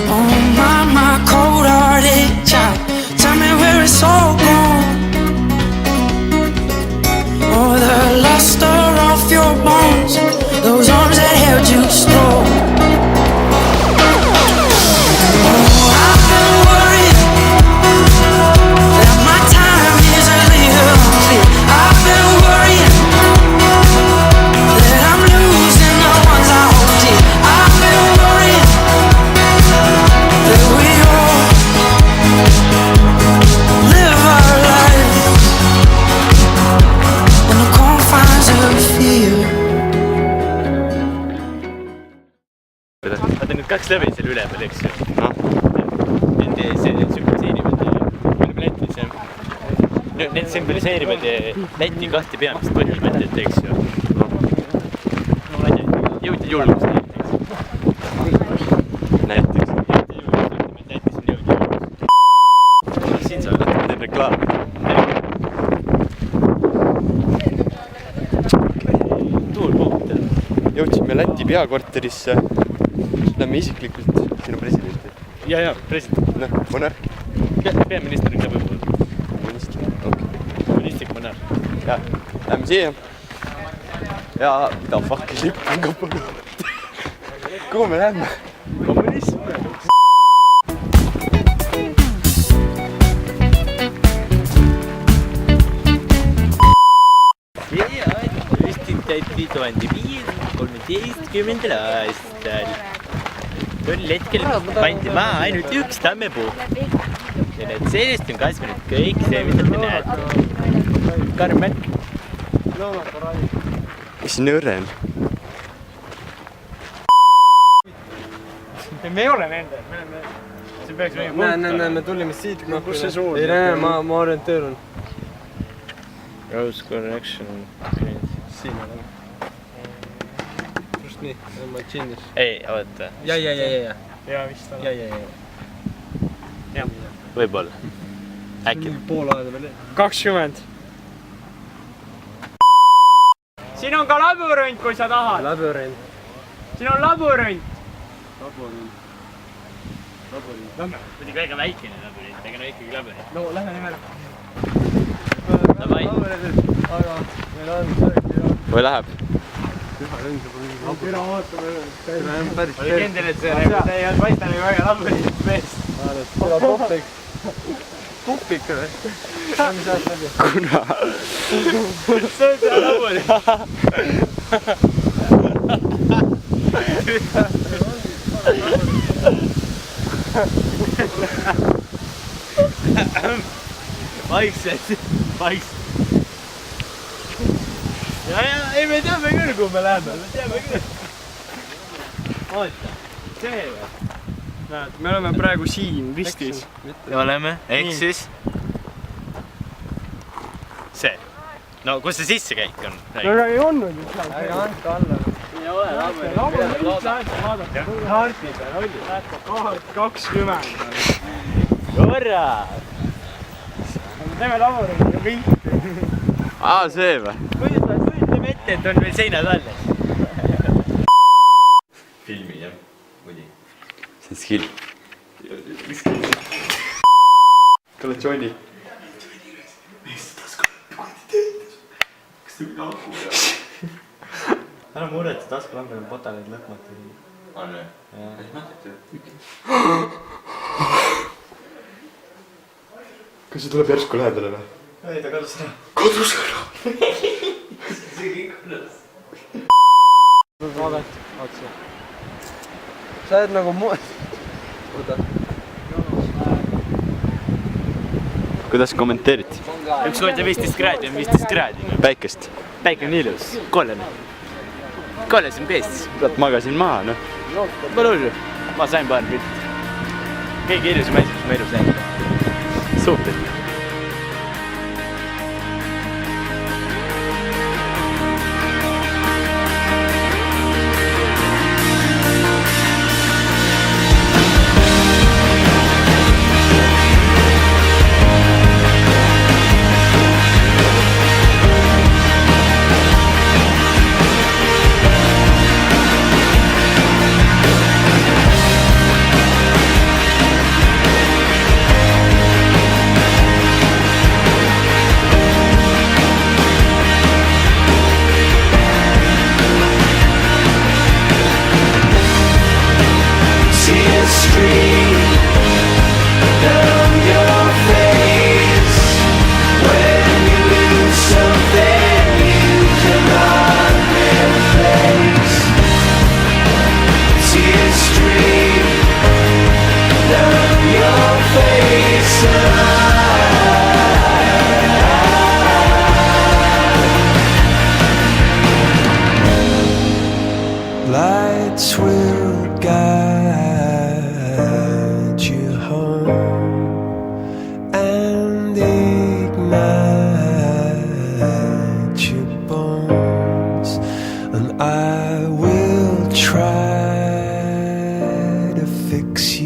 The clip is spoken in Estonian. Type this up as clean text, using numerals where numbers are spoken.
Oh my cold-hearted child, tell me where it's all gone. Oh, the luster off your bones, those arms that held you strong. Oh, I've been worried that my time is a little clear. I've been worried that I'm losing the ones I hold dear. I've been worried that we all live our lives in the confines of fear. Vaata nüüd 2 läbi seal üleval, eks ju. Nende sümboliseerivad Need sümboliseerivad Läti 2 peamist põhimõtet, eks ju. Jõud ja julgus näiteks. Lätis on jõud ja julgus. Siin sa oled, teeb reklaami. Tuul puhutab. Jõudsime Läti peakorterisse. Lähme isiklikult sinu presidenti. Ja, president. Noh, monark. Peaminister on ka võib-olla. Minister, okei. Ministrik monark. Ja, lähme siia. Ja, mida fuck'i lipp on ka palju. Kuhu me lähme? Kommunism. See aeg püstitati 1513. aastal. Tol hetkel pandi maa ainult üks tammepuu. Ja need sellest on kasvanud kõik see, mida te näete. Karm märk. Mis nõren? Me ei ole nende. See peaks meie Näe, me tulime siit. Kus see suur? Ei näe, ma orienteerun. Rose correction. Siin on. Just nii, ma tšinnis. Ei, oota. Ja. Ja vist on. Ja. Võib-olla. Äkki. Pool aega veel. 20. Siin on ka labürint, kui sa tahad. Labürint. Siin on labürint. Lähme. Muidugi väga väikene labürint, aga no ikkagi labürint. No, lähme nimele. Davai. Aga meil on Või läheb? Püra vaatame. Päris Oli kindel, et see ei olnud paista nagu väga labürint meest. Püra popik. Popik või? Lähme sealt läbi. Kuna? See on see labürint. Vaikselt. Ja, ei me teame küll, kuhu me läheme, me teame küll. Oota, see või? Näed, me oleme praegu siin ristis. Me oleme, ehk siis? See. No, kus see sissekäik on? Aga ei olnud ju seal. Ärge andke alla. Ei ole labürint. Vaadake. Kaardid on oli. Kaart 20. Korra! Teeme laborinti ja kõik. See või? Kujutame ette, et on veel seinad alles. Filmi, jah, muidugi. See on skill. Kollatsiooni. Kas see minna haku peal? Ära muretse, taskulambe on potaleid lõhmata. On või? Jah. Kas see tuleb järsku lähedale või? Ei, ta kadus ära. Kadus ära! See kõik kadus. Vaadake, otsa. Sa oled nagu Oota. Kuidas kommenteerid? Üks kord on 15 kraadi, on 15 kraadi. Päikest. Päike on ilus, kollane. Kolles on peestis. Kurat, magasin maha, noh. Pole hullu. Ma sain paar pilti. Kõige ilusam asi, mis ma elus näinud. Super. fix